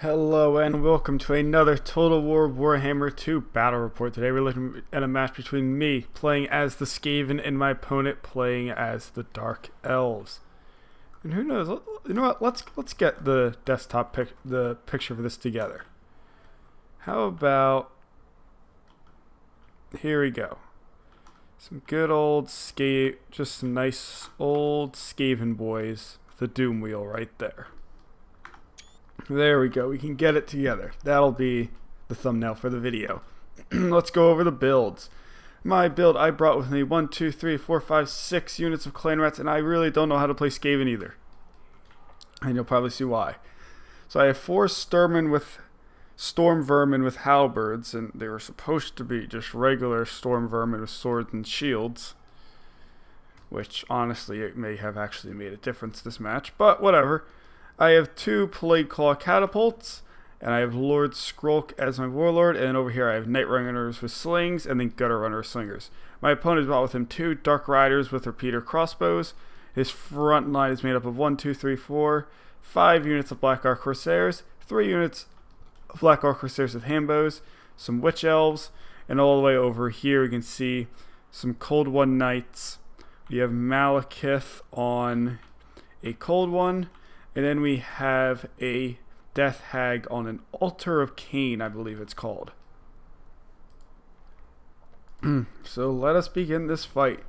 Hello and welcome to another Total War Warhammer 2 battle report. Today we're looking at a match between me playing as the Skaven and my opponent playing as the Dark Elves. And who knows? You know what? Let's get the desktop picture for this together. How about here we go. Some good old just some nice old Skaven boys with the Doom Wheel right there. There we go. We can get it together. That'll be the thumbnail for the video. Let's go over the builds. My build, I brought with me 1, 2, 3, 4, 5, 6 units of clan rats, and I really don't know how to play Skaven either. And you'll probably see why. So I have 4 storm vermin with halberds, and they were supposed to be just regular storm vermin with swords and shields. Which, honestly, it may have actually made a difference this match, but whatever. I have 2 Plague Claw catapults, and I have Lord Skrulk as my warlord, and over here I have Night Runners with slings, and then Gutter Runner slingers. My opponent brought with him 2 Dark Riders with repeater crossbows. His front line is made up of 1, 2, 3, 4, 5 units of Black Ark Corsairs, 3 units of Black Ark Corsairs with handbows, some Witch Elves, and all the way over here we can see some Cold One Knights. We have Malekith on a Cold One. And then we have a Death Hag on an Altar of Cain, I believe it's called. So let us begin this fight.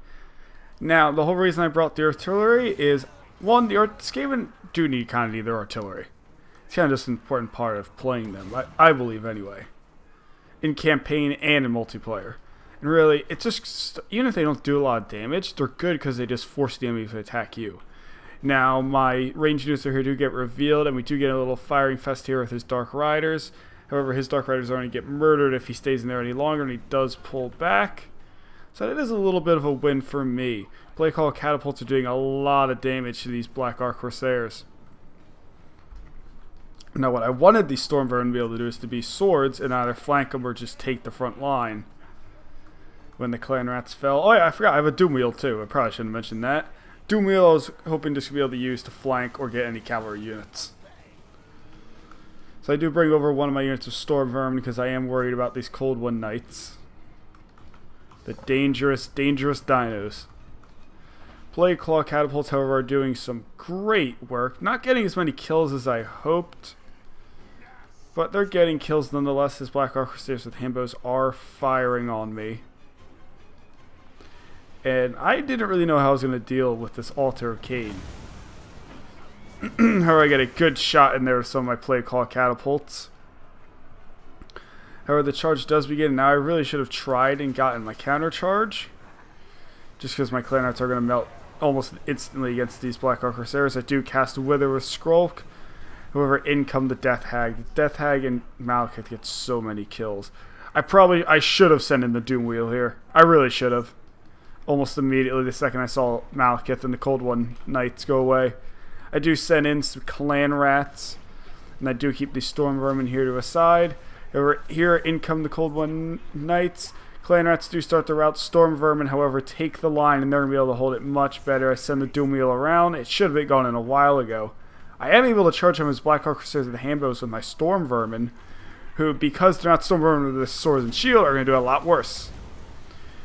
Now, the whole reason I brought the artillery is, one, the Skaven do need kind of need their artillery. It's kind of just an important part of playing them, I believe anyway. In campaign and in multiplayer. And really, it's just, even if they don't do a lot of damage, they're good because they just force the enemy to attack you. Now, my ranged units are here to get revealed, and we do get a little firing fest here with his Dark Riders. However, his Dark Riders are going to get murdered if he stays in there any longer, and he does pull back. So that is a little bit of a win for me. Plague Claw catapults are doing a lot of damage to these Black Ark Corsairs. Now, what I wanted these Storm Vermin to be able to do is to be swords and either flank them or just take the front line. When the Clan Rats fell. Oh yeah, I forgot, I have a Doom Wheel too. I probably shouldn't have mentioned that. Doom Wheel I was hoping just to be able to use to flank or get any cavalry units. So I do bring over one of my units of Storm Vermin because I am worried about these Cold One Knights. The dangerous, dangerous dinos. Plague Claw catapults, however, are doing some great work. Not getting as many kills as I hoped. But they're getting kills nonetheless. His Black Ark Corsairs with handbows are firing on me. And I didn't really know how I was going to deal with this Altar of Cain. However, I get a good shot in there with some of my Plague Claw catapults. However, the charge does begin. Now, I really should have tried and gotten my counter charge. Just because my Clan Rats are going to melt almost instantly against these Black Ark Corsairs. I do cast Wither with Skrulk. However, in come the Death Hag. The Death Hag and Malekith get so many kills. I should have sent in the Doom Wheel here. I really should have. Almost immediately the second I saw Malekith and the Cold One Knights go away. I do send in some Clan Rats, and I do keep the Storm Vermin here to a side. Over here, in come the Cold One Knights. Clan Rats do start the route. Storm Vermin, however, take the line, and they're going to be able to hold it much better. I send the Doom Wheel around. It should have been gone in a while ago. I am able to charge him his Black Ark Corsairs with the handbows with my Storm Vermin, who, because they're not Storm Vermin with the swords and shield, are going to do a lot worse.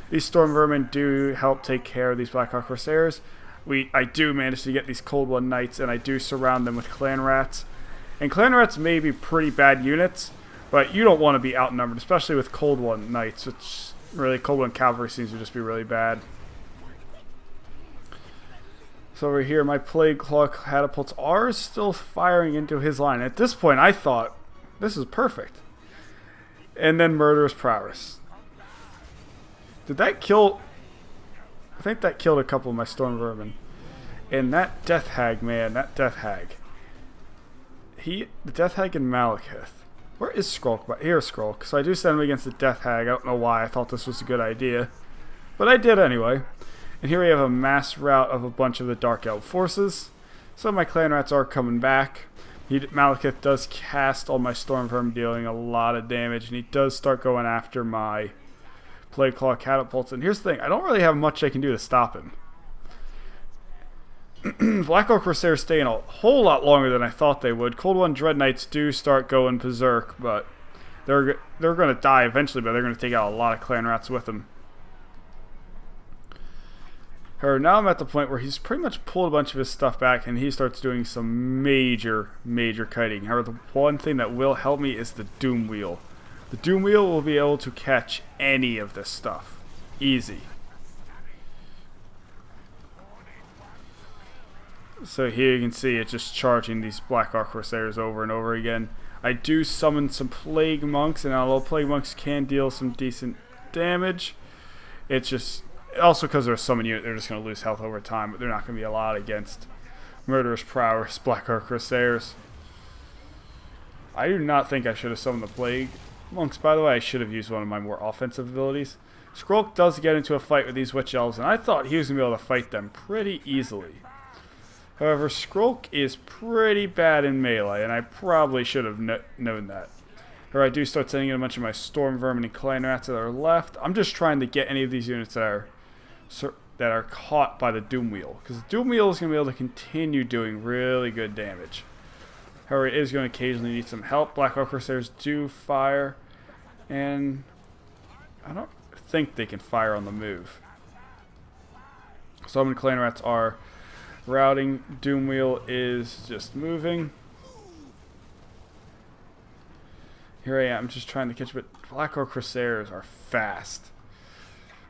These Storm Vermin do help take care of these Black Ark Corsairs. I do manage to get these Cold One Knights, and I do surround them with Clan Rats. And Clan Rats may be pretty bad units, but you don't want to be outnumbered, especially with Cold One Knights, which really Cold One Cavalry seems to just be really bad. So over here, my Plague Claw catapults are still firing into his line. At this point, I thought, this is perfect. And then Murderous Prowess. Did that kill? I think that killed a couple of my Storm Vermin. And that Death Hag, man, that Death Hag. The Death Hag and Malekith. Where is Skrulk? Here's Skrulk. So I do send him against the Death Hag. I don't know why I thought this was a good idea. But I did anyway. And here we have a mass rout of a bunch of the Dark Elf forces. So my Clan Rats are coming back. Malekith does cast on my Storm Vermin, dealing a lot of damage. And he does start going after my Plague Claw catapults. And here's the thing, I don't really have much I can do to stop him. Black Orc Corsairs stay in a whole lot longer than I thought they would. Cold One Dread Knights do start going berserk, but they're going to die eventually, but they're going to take out a lot of clan rats with them. However, now I'm at the point where he's pretty much pulled a bunch of his stuff back, and he starts doing some major kiting. However, the one thing that will help me is the Doom Wheel. The Doom Wheel will be able to catch any of this stuff. Easy. So here you can see it just charging these Black Orc Corsairs over and over again. I do summon some Plague Monks, and although Plague Monks can deal some decent damage, it's just... Also because they're a summon unit, they're just going to lose health over time, but they're not going to be a lot against Murderous Prowess Black Orc Corsairs. I do not think I should have summoned the Plague Monks, by the way. I should have used one of my more offensive abilities. Skrulk does get into a fight with these Witch Elves, and I thought he was going to be able to fight them pretty easily. However, Skrulk is pretty bad in melee, and I probably should have known that. Or I do start sending in a bunch of my Storm Vermin and Clan Rats that are left. I'm just trying to get any of these units that are caught by the Doom Wheel, because the Doom Wheel is going to be able to continue doing really good damage. However, it is going to occasionally need some help. Black Orc Corsairs do fire, and I don't think they can fire on the move. So many Clan Rats are routing. Doom Wheel is just moving. Here I am just trying to catch, but Black Orc Corsairs are fast.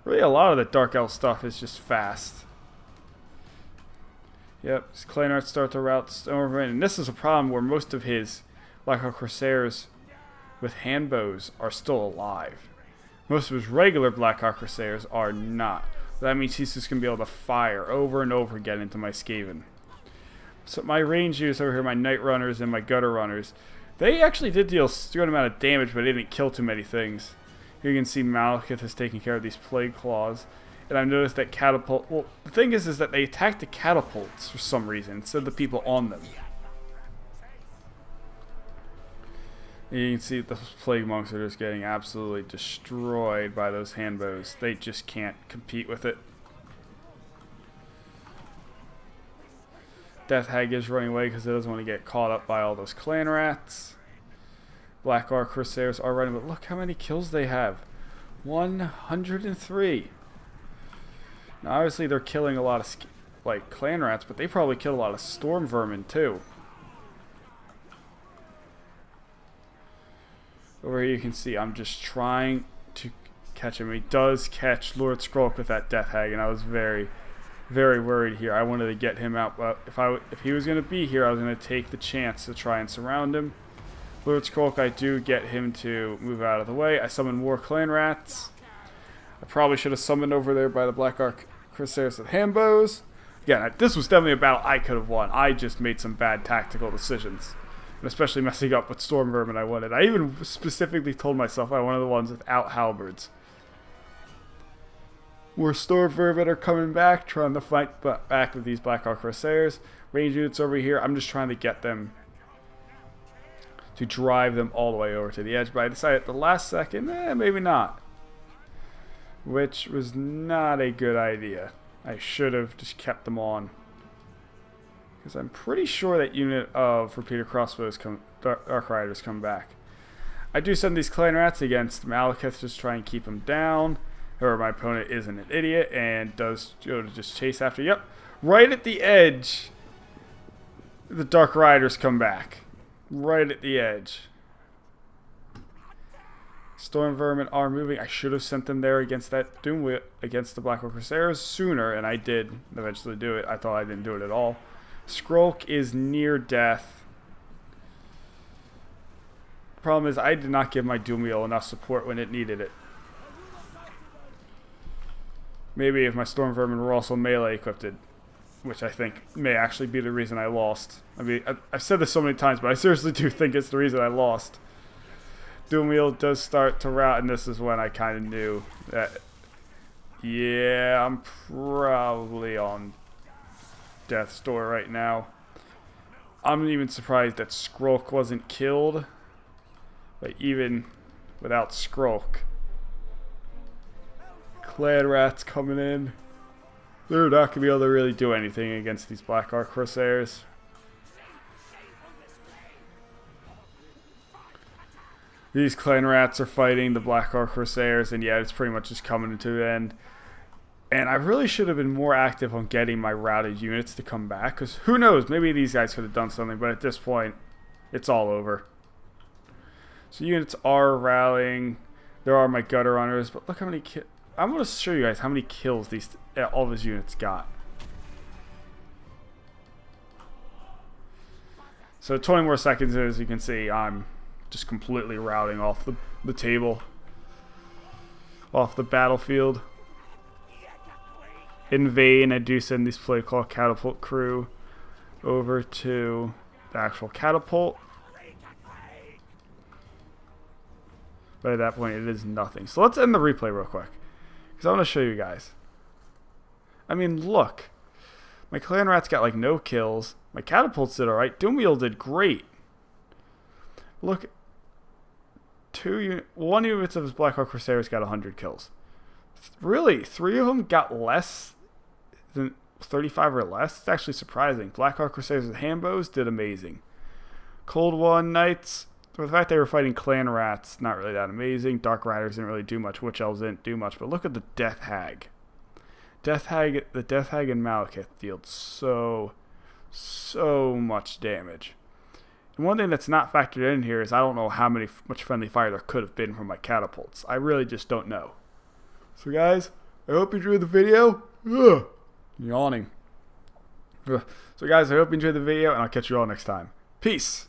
Really, a lot of the Dark Elf stuff is just fast. Yep, his Clan Rats start to route Storm, and this is a problem where most of his Black Orc Corsairs with hand bows are still alive. Most of his regular Black Orc Corsairs are not. That means he's just going to be able to fire over and over again into my Skaven. So my range units over here, my Night Runners and my Gutter Runners, they actually did deal a good amount of damage, but they didn't kill too many things. Here you can see Malekith is taking care of these Plague Claws. And I've noticed that catapult... Well, the thing is that they attack the catapults for some reason, instead of the people on them. And you can see those Plague Monks are just getting absolutely destroyed by those handbows. They just can't compete with it. Death Hag is running away because it doesn't want to get caught up by all those Clan Rats. Black Orc Corsairs are running, but look how many kills they have. 103. Now obviously they're killing a lot of Clan Rats, but they probably kill a lot of Storm Vermin too. Over here you can see I'm just trying to catch him. He does catch Lord Skrulk with that Death Hag, and I was very worried here. I wanted to get him out, but if he was going to be here, I was going to take the chance to try and surround him. Lord Skrulk, I do get him to move out of the way. I summon more Clan Rats. I probably should have summoned over there by the Black Orc Corsairs with handbows. Again, this was definitely a battle I could have won. I just made some bad tactical decisions. And especially messing up with Storm Vermin I wanted. I even specifically told myself I wanted the ones without halberds. Where Storm Vermin are coming back, trying to fight back with these Black Orc Corsairs. Range units over here, I'm just trying to get them to drive them all the way over to the edge. But I decided at the last second, maybe not. Which was not a good idea. I should have just kept them on. Because I'm pretty sure that unit of Repeater Crossbows Dark Riders come back. I do send these Clan Rats against Malekith, just try and keep them down. Or my opponent isn't an idiot and does go to just chase after. Yep, right at the edge, the Dark Riders come back. Right at the edge. Storm Vermin are moving. I should have sent them there against that Doom Wheel, against the Black Orc Corsairs sooner, and I did eventually do it. I thought I didn't do it at all. Skrulk is near death. Problem is, I did not give my Doom Wheel enough support when it needed it. Maybe if my Storm Vermin were also melee equipped, which I think may actually be the reason I lost. I mean, I've said this so many times, but I seriously do think it's the reason I lost. Doom Wheel does start to rout, and this is when I kind of knew that, yeah, I'm probably on death's door right now. I'm even surprised that Skrulk wasn't killed, but even without Skrulk. Clan Rats coming in. They're not going to be able to really do anything against these Black Ark Corsairs. These clan rats are fighting the Black Ark Corsairs, and yeah, it's pretty much just coming to an end. And I really should have been more active on getting my routed units to come back, because who knows, maybe these guys could have done something, but at this point, it's all over. So units are rallying. There are my gutter runners, but look how many kills. I'm going to show you guys how many kills all these units got. So 20 more seconds, as you can see, I'm just completely routing off the table, off the battlefield. In vain, I do send these play called catapult crew over to the actual catapult. But at that point, it is nothing. So let's end the replay real quick, because I want to show you guys. I mean, look. My clan rats got like no kills. My catapults did alright. Doomwheel did great. Look. One unit of his Black Ark Corsairs got 100 kills. Really, 3 of them got less than 35 or less. It's actually surprising. Black Ark Corsairs with handbows did amazing. Cold One Knights, for the fact they were fighting clan rats, not really that amazing. Dark Riders didn't really do much. Witch Elves didn't do much. But look at the Death Hag. The Death Hag and Malekith dealt so much damage. And one thing that's not factored in here is I don't know how much friendly fire there could have been from my catapults. I really just don't know. So guys, I hope you enjoyed the video. Ugh, yawning. Ugh. So guys, I hope you enjoyed the video, and I'll catch you all next time. Peace.